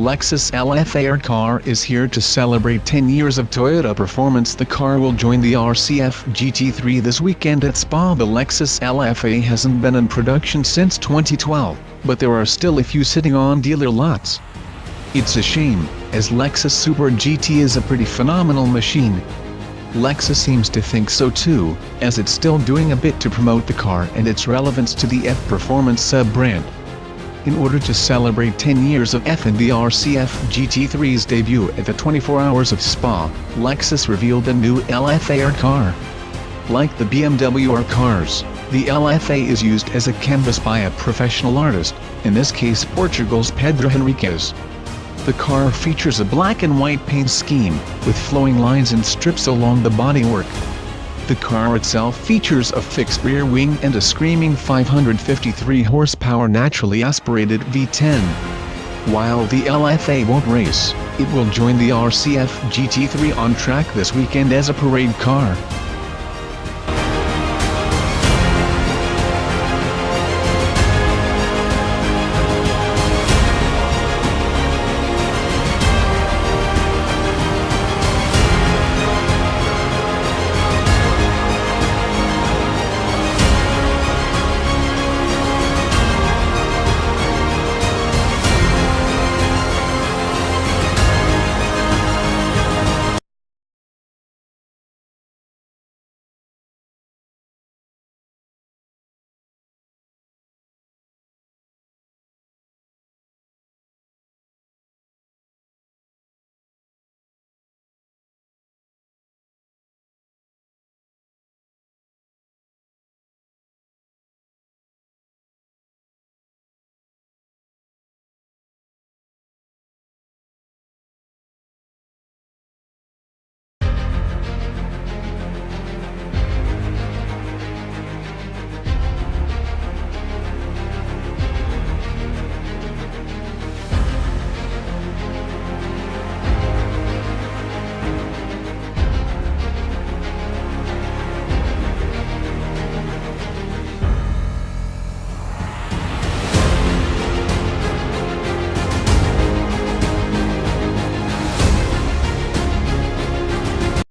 Lexus LFA car is here to celebrate 10 years of Toyota performance. The car will join the RC F GT3 this weekend at Spa. The Lexus LFA hasn't been in production since 2012, but there are still a few sitting on dealer lots. It's a shame, as Lexus Super GT is a pretty phenomenal machine. Lexus seems to think so too, as it's still doing a bit to promote the car and its relevance to the F Performance sub-brand. In order to celebrate 10 years of F and the RC F GT3's debut at the 24 Hours of Spa, Lexus revealed a new LFA car. Like the BMW R cars, the LFA is used as a canvas by a professional artist, in this case Portugal's Pedro Henriques. The car features a black and white paint scheme, with flowing lines and strips along the bodywork. The car itself features a fixed rear wing and a screaming 553 horsepower naturally aspirated V10. While the LFA won't race, it will join the RC F GT3 on track this weekend as a parade car.